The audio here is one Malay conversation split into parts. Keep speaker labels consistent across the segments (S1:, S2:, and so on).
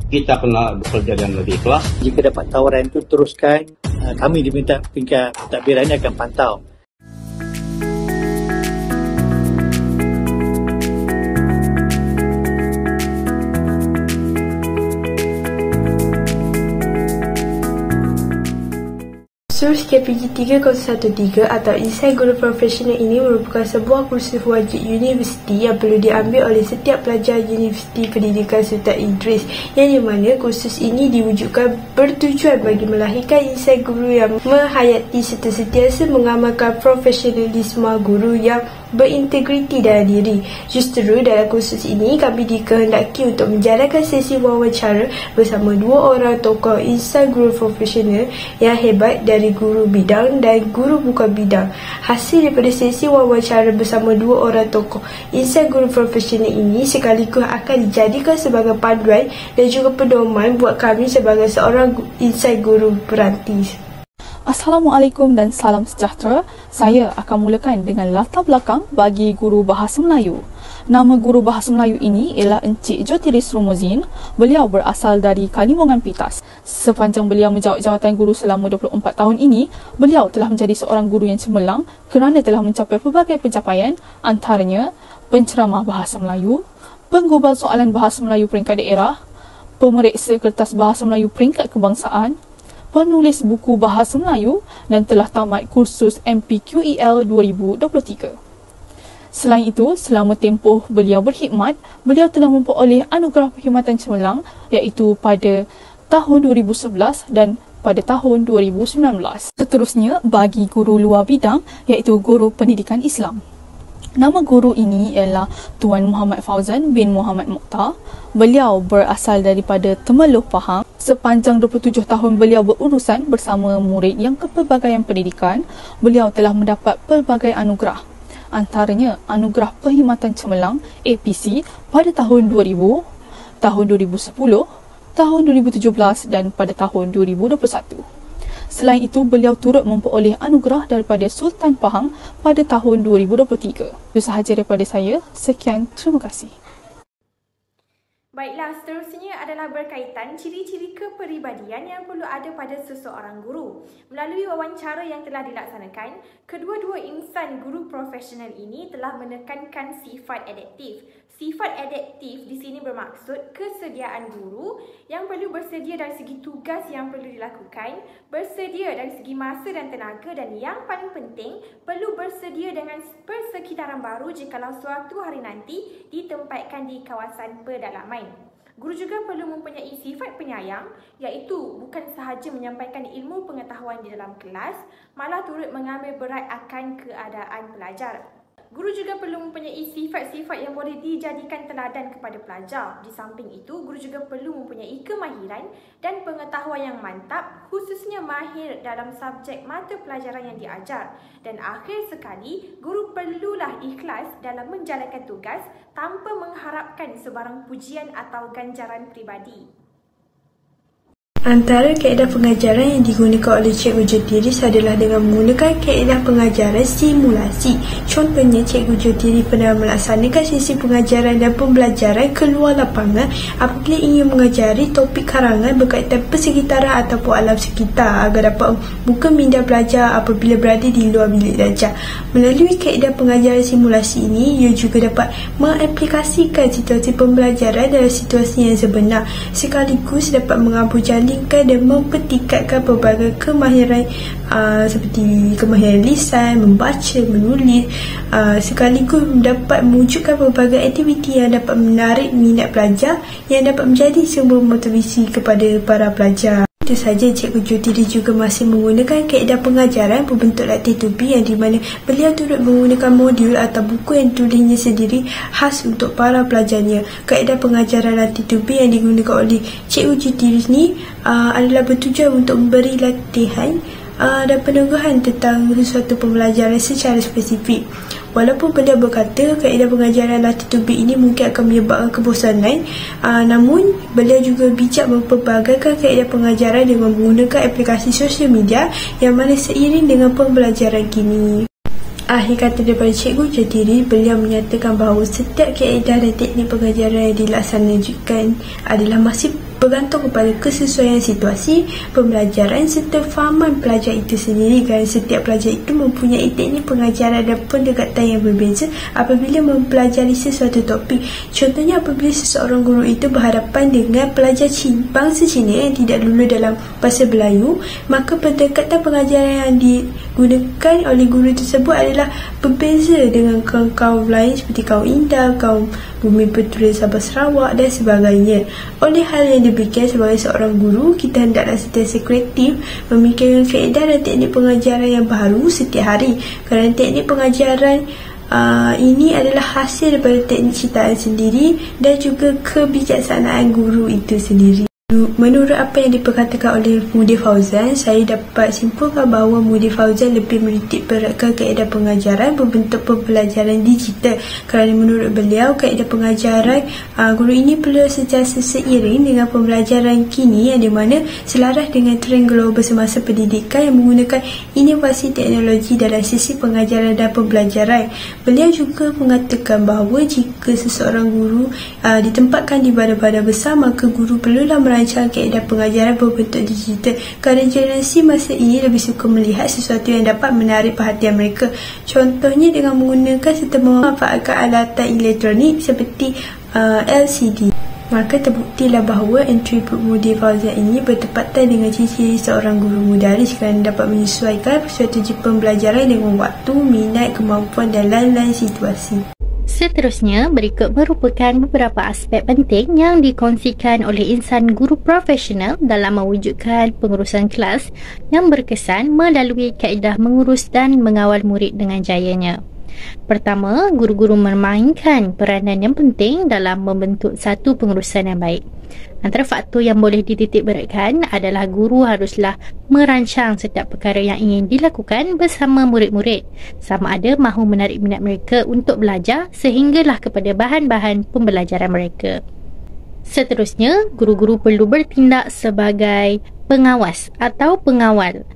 S1: kita kena bekerja dengan lebih ikhlas.
S2: Jika dapat tawaran itu, teruskan. Kami diminta peringkat pentadbiran ini akan pantau.
S3: Kursus KPG 3013 atau Insight Guru Profesional ini merupakan sebuah kursus wajib universiti yang perlu diambil oleh setiap pelajar Universiti Pendidikan Sultan Idris, yang di mana kursus ini diwujudkan bertujuan bagi melahirkan insight guru yang menghayati serta sentiasa mengamalkan profesionalisme guru yang berintegriti dalam diri. Justru dalam kursus ini kami dikehendaki untuk menjalankan sesi wawancara bersama dua orang tokoh insight guru profesional yang hebat dari guru bidang dan guru bukan bidang. Hasil daripada sesi wawancara bersama dua orang tokoh insight guru profesional ini sekaligus akan dijadikan sebagai panduan dan juga pedoman buat kami sebagai seorang insight guru perantis.
S4: Assalamualaikum dan salam sejahtera. Saya akan mulakan dengan latar belakang bagi guru Bahasa Melayu. Nama guru Bahasa Melayu ini ialah Encik Jotiris Romozin. Beliau berasal dari Kalimongan Pitas. Sepanjang beliau menjawat jawatan guru selama 24 tahun ini, beliau telah menjadi seorang guru yang cemerlang kerana telah mencapai pelbagai pencapaian, antaranya penceramah Bahasa Melayu, penggubal soalan Bahasa Melayu peringkat daerah, pemeriksa kertas Bahasa Melayu peringkat kebangsaan, penulis buku Bahasa Melayu dan telah tamat kursus MPQEL 2023. Selain itu, selama tempoh beliau berkhidmat, beliau telah memperoleh anugerah perkhidmatan cemerlang iaitu pada tahun 2011 dan pada tahun 2019. Seterusnya, bagi guru luar bidang iaitu guru pendidikan Islam. Nama guru ini ialah Tuan Muhammad Fauzan bin Muhammad Mokhtar. Beliau berasal daripada Temeloh Pahang. Sepanjang 27 tahun beliau berurusan bersama murid yang kepelbagaian pendidikan, beliau telah mendapat pelbagai anugerah. Antaranya anugerah perkhidmatan cemerlang APC pada tahun 2000, tahun 2010, tahun 2017 dan pada tahun 2021. Selain itu, beliau turut memperoleh anugerah daripada Sultan Pahang pada tahun 2023. Itu sahaja daripada saya. Sekian, terima kasih.
S3: Baiklah, seterusnya adalah berkaitan ciri-ciri kepribadian yang perlu ada pada seseorang guru. Melalui wawancara yang telah dilaksanakan, kedua-dua insan guru profesional ini telah menekankan sifat adaptif. Sifat adaptif di sini bermaksud kesediaan guru yang perlu bersedia dari segi tugas yang perlu dilakukan, bersedia dari segi masa dan tenaga, dan yang paling penting, perlu bersedia dengan persekitaran baru jikalau suatu hari nanti ditempatkan di kawasan pedalaman. Guru juga perlu mempunyai sifat penyayang, iaitu bukan sahaja menyampaikan ilmu pengetahuan di dalam kelas, malah turut mengambil berat akan keadaan pelajar. Guru juga perlu mempunyai sifat-sifat yang boleh dijadikan teladan kepada pelajar. Di samping itu, guru juga perlu mempunyai kemahiran dan pengetahuan yang mantap, khususnya mahir dalam subjek mata pelajaran yang diajar. Dan akhir sekali, guru perlulah ikhlas dalam menjalankan tugas tanpa mengharapkan sebarang pujian atau ganjaran peribadi. Antara kaedah pengajaran yang digunakan oleh Cikgu Jotiris adalah dengan menggunakan kaedah pengajaran simulasi. Contohnya, Cikgu Jotiris pernah melaksanakan sesi pengajaran dan pembelajaran keluar lapangan apabila ingin mengajari topik karangan berkaitan persekitaran ataupun alam sekitar agar dapat membuka minda pelajar apabila berada di luar bilik belajar. Melalui kaedah pengajaran simulasi ini, ia juga dapat mengaplikasikan situasi pembelajaran dalam situasi yang sebenar, sekaligus dapat mengampu jalin dan mempertingkatkan pelbagai kemahiran seperti kemahiran lisan, membaca, menulis, sekaligus dapat mewujudkan pelbagai aktiviti yang dapat menarik minat pelajar yang dapat menjadi sumber motivasi kepada para pelajar. Itu sahaja, Cikgu Jotiris juga masih menggunakan kaedah pengajaran berbentuk latih tubi yang di mana beliau turut menggunakan modul atau buku yang tulisnya sendiri khas untuk para pelajarnya. Kaedah pengajaran latih tubi yang digunakan oleh Cikgu Jotiris ni adalah bertujuan untuk memberi latihan dan peneguhan tentang sesuatu pembelajaran secara spesifik. Walaupun beliau berkata kaedah pengajaran latih tubi ini mungkin akan menyebabkan kebosanan, namun beliau juga bijak mempelbagaikan kaedah pengajaran dengan menggunakan aplikasi sosial media yang mana seiring dengan pembelajaran kini. Akhir kata daripada Cikgu Jotiris, beliau menyatakan bahawa setiap kaedah dan teknik pengajaran yang dilaksanakan adalah masih
S5: bergantung kepada kesesuaian situasi pembelajaran serta fahaman pelajar itu sendiri, kerana setiap pelajar itu mempunyai teknik pengajaran dan pendekatan yang berbeza apabila mempelajari sesuatu topik. Contohnya, apabila seseorang guru itu berhadapan dengan pelajar bangsa Cina yang tidak lulu dalam bahasa Melayu, maka pendekatan pengajaran yang digunakan oleh guru tersebut adalah berbeza dengan kaum lain seperti kaum Indah, kaum Bumi Putera Sabah Sarawak dan sebagainya. Oleh hal yang demikian, sebagai seorang guru, kita hendaklah sentiasa kreatif memikirkan kaedah dan teknik pengajaran yang baru setiap hari, kerana teknik pengajaran ini adalah hasil daripada teknik ciptaan sendiri dan juga kebijaksanaan guru itu sendiri. Menurut apa yang diperkatakan oleh Mudir Fauzan, saya dapat simpulkan bahawa Mudir Fauzan lebih menitik beratkan kaedah pengajaran berbentuk pembelajaran digital, kerana menurut beliau kaedah pengajaran guru ini perlu sentiasa seiring dengan pembelajaran kini yang di mana selaras dengan trend global semasa pendidikan yang menggunakan inovasi teknologi dalam sisi pengajaran dan pembelajaran. Beliau juga mengatakan bahawa jika seseorang guru ditempatkan di badan-badan besar, maka guru perlulah merancang kaedah pengajaran berbentuk digital, kerana generasi masa ini lebih suka melihat sesuatu yang dapat menarik perhatian mereka. Contohnya dengan menggunakan serta memanfaatkan alatan elektronik seperti LCD. Maka terbuktilah bahawa entry Mudir Fauzan ini bertepatan dengan ciri-ciri seorang guru mudaris, kerana dapat menyesuaikan strategi pembelajaran dengan waktu, minat, kemampuan dan lain-lain situasi.
S6: Seterusnya, berikut merupakan beberapa aspek penting yang dikongsikan oleh insan guru profesional dalam mewujudkan pengurusan kelas yang berkesan melalui kaedah mengurus dan mengawal murid dengan jayanya. Pertama, guru-guru memainkan peranan yang penting dalam membentuk satu pengurusan yang baik. Antara faktor yang boleh dititik beratkan adalah guru haruslah merancang setiap perkara yang ingin dilakukan bersama murid-murid, sama ada mahu menarik minat mereka untuk belajar sehinggalah kepada bahan-bahan pembelajaran mereka. Seterusnya, guru-guru perlu bertindak sebagai pengawas atau pengawal.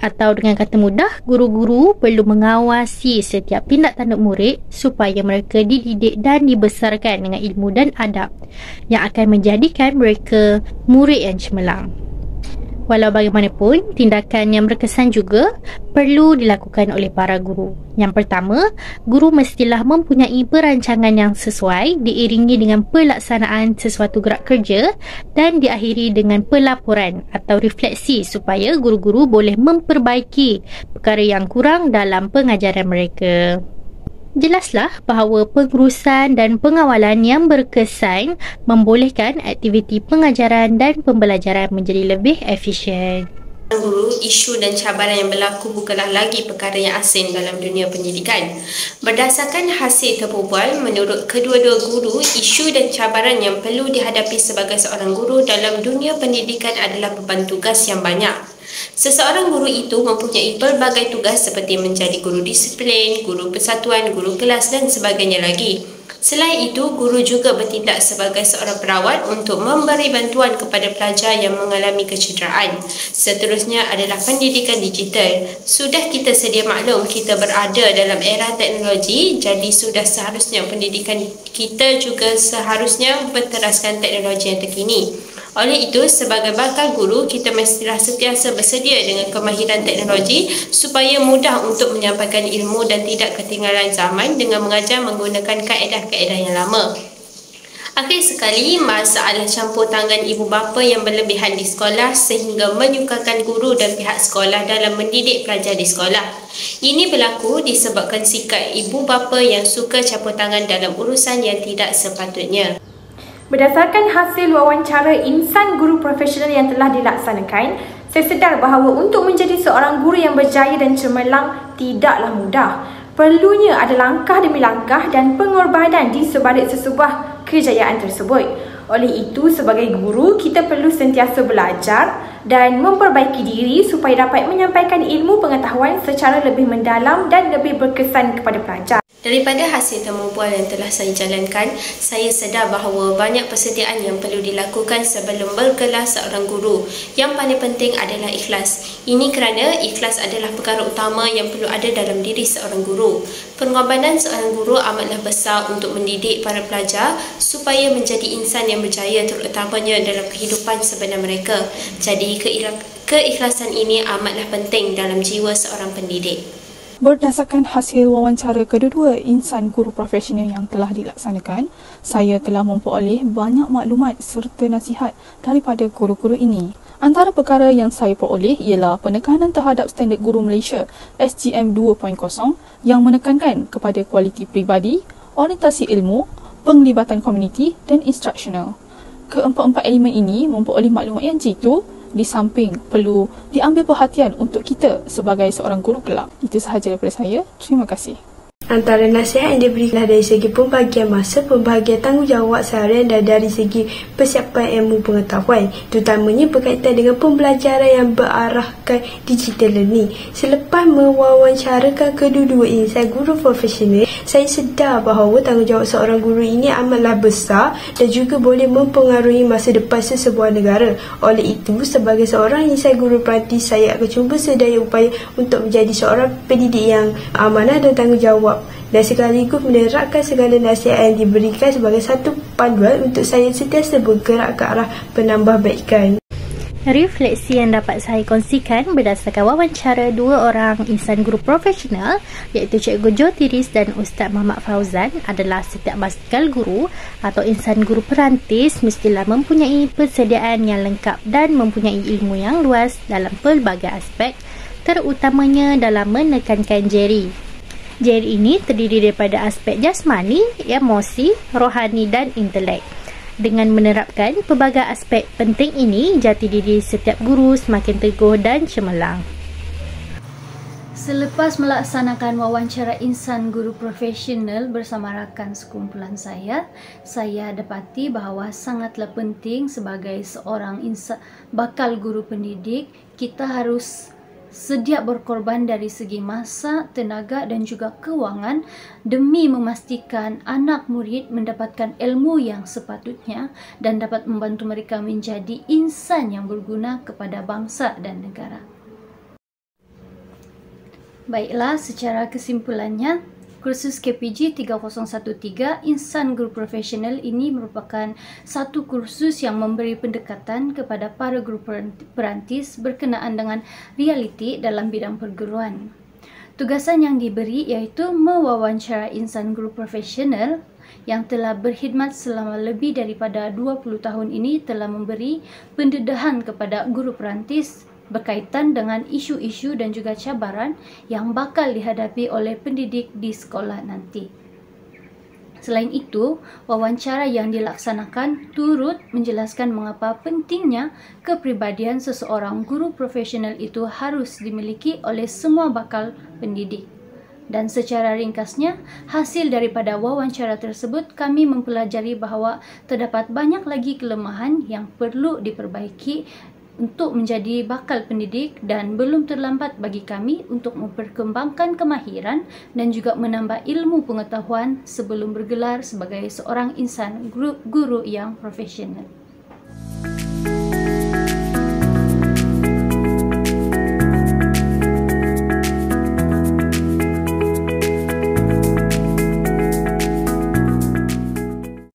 S6: Atau dengan kata mudah, guru-guru perlu mengawasi setiap tindak tanduk murid supaya mereka dididik dan dibesarkan dengan ilmu dan adab yang akan menjadikan mereka murid yang cemerlang. Walau bagaimanapun, tindakan yang berkesan juga perlu dilakukan oleh para guru. Yang pertama, guru mestilah mempunyai perancangan yang sesuai diiringi dengan pelaksanaan sesuatu gerak kerja dan diakhiri dengan pelaporan atau refleksi supaya guru-guru boleh memperbaiki perkara yang kurang dalam pengajaran mereka. Jelaslah bahawa pengurusan dan pengawalan yang berkesan membolehkan aktiviti pengajaran dan pembelajaran menjadi lebih efisien.
S7: Guru, isu dan cabaran yang berlaku bukanlah lagi perkara yang asing dalam dunia pendidikan. Berdasarkan hasil terbual, menurut kedua-dua guru, isu dan cabaran yang perlu dihadapi sebagai seorang guru dalam dunia pendidikan adalah beban tugas yang banyak. Seseorang guru itu mempunyai pelbagai tugas seperti menjadi guru disiplin, guru persatuan, guru kelas dan sebagainya lagi. Selain itu, guru juga bertindak sebagai seorang perawat untuk memberi bantuan kepada pelajar yang mengalami kecederaan. Seterusnya adalah pendidikan digital. Sudah kita sedia maklum kita berada dalam era teknologi, jadi sudah seharusnya pendidikan kita juga seharusnya berteraskan teknologi yang terkini. Oleh itu, sebagai bakal guru, kita mestilah sentiasa bersedia dengan kemahiran teknologi supaya mudah untuk menyampaikan ilmu dan tidak ketinggalan zaman dengan mengajar menggunakan kaedah-kaedah yang lama. Akhir sekali, masalah campur tangan ibu bapa yang berlebihan di sekolah sehingga menyukarkan guru dan pihak sekolah dalam mendidik pelajar di sekolah. Ini berlaku disebabkan sikap ibu bapa yang suka campur tangan dalam urusan yang tidak sepatutnya.
S3: Berdasarkan hasil wawancara insan guru profesional yang telah dilaksanakan, saya sedar bahawa untuk menjadi seorang guru yang berjaya dan cemerlang tidaklah mudah. Perlunya ada langkah demi langkah dan pengorbanan di sebalik sesebuah kejayaan tersebut. Oleh itu, sebagai guru, kita perlu sentiasa belajar dan memperbaiki diri supaya dapat menyampaikan ilmu pengetahuan secara lebih mendalam dan lebih berkesan kepada pelajar.
S7: Daripada hasil temu bual yang telah saya jalankan, saya sedar bahawa banyak persediaan yang perlu dilakukan sebelum bergelar seorang guru. Yang paling penting adalah ikhlas. Ini kerana ikhlas adalah perkara utama yang perlu ada dalam diri seorang guru. Pengorbanan seorang guru amatlah besar untuk mendidik para pelajar supaya menjadi insan yang berjaya, terutamanya dalam kehidupan sebenar mereka. Jadi keikhlasan ini amatlah penting dalam jiwa seorang pendidik.
S4: Berdasarkan hasil wawancara kedua-dua insan guru profesional yang telah dilaksanakan, saya telah memperoleh banyak maklumat serta nasihat daripada guru-guru ini. Antara perkara yang saya peroleh ialah penekanan terhadap standard guru Malaysia SGM 2.0 yang menekankan kepada kualiti peribadi, orientasi ilmu, penglibatan komuniti dan instruksional. Keempat-empat elemen ini memperoleh maklumat yang jitu di samping perlu diambil perhatian untuk kita sebagai seorang guru kelab. Itu sahaja daripada saya. Terima kasih.
S5: Antara nasihat yang diberikan dari segi pembahagian masa, pembahagian tanggungjawab seharian dan dari segi persiapan ilmu pengetahuan, terutamanya berkaitan dengan pembelajaran yang berarahkan digital learning. Selepas mewawancarakan kedua-dua insan guru profesional, saya sedar bahawa tanggungjawab seorang guru ini amatlah besar dan juga boleh mempengaruhi masa depan sesebuah negara. Oleh itu, sebagai seorang insan guru perantis, saya akan cuba sedaya upaya untuk menjadi seorang pendidik yang amanah dan tanggungjawab, dan sekaligus menerapkan segala nasihat yang diberikan sebagai satu panduan untuk saya sentiasa bergerak ke arah penambahbaikan.
S6: Refleksi yang dapat saya kongsikan berdasarkan wawancara dua orang insan guru profesional iaitu Cikgu Jo Tiris dan Ustaz Muhammad Fauzan adalah setiap bakal guru atau insan guru perantis mestilah mempunyai persediaan yang lengkap dan mempunyai ilmu yang luas dalam pelbagai aspek, terutamanya dalam menekankan jeri. Jeri ini terdiri daripada aspek jasmani, emosi, rohani dan intelek. Dengan menerapkan pelbagai aspek penting ini, jati diri setiap guru semakin teguh dan cemerlang.
S8: Selepas melaksanakan wawancara insan guru profesional bersama rakan sekumpulan saya dapati bahawa sangatlah penting sebagai seorang bakal guru pendidik, kita harus sedia berkorban dari segi masa, tenaga dan juga kewangan demi memastikan anak murid mendapatkan ilmu yang sepatutnya dan dapat membantu mereka menjadi insan yang berguna kepada bangsa dan negara. Baiklah, secara kesimpulannya, kursus KPG 3013 Insan Guru Profesional ini merupakan satu kursus yang memberi pendekatan kepada para guru perantis berkenaan dengan realiti dalam bidang perguruan. Tugasan yang diberi iaitu mewawancara insan guru profesional yang telah berkhidmat selama lebih daripada 20 tahun ini, telah memberi pendedahan kepada guru perantis berkaitan dengan isu-isu dan juga cabaran yang bakal dihadapi oleh pendidik di sekolah nanti. Selain itu, wawancara yang dilaksanakan turut menjelaskan mengapa pentingnya kepribadian seseorang guru profesional itu harus dimiliki oleh semua bakal pendidik. Dan secara ringkasnya, hasil daripada wawancara tersebut kami mempelajari bahawa terdapat banyak lagi kelemahan yang perlu diperbaiki untuk menjadi bakal pendidik dan belum terlambat bagi kami untuk memperkembangkan kemahiran dan juga menambah ilmu pengetahuan sebelum bergelar sebagai seorang insan guru yang profesional.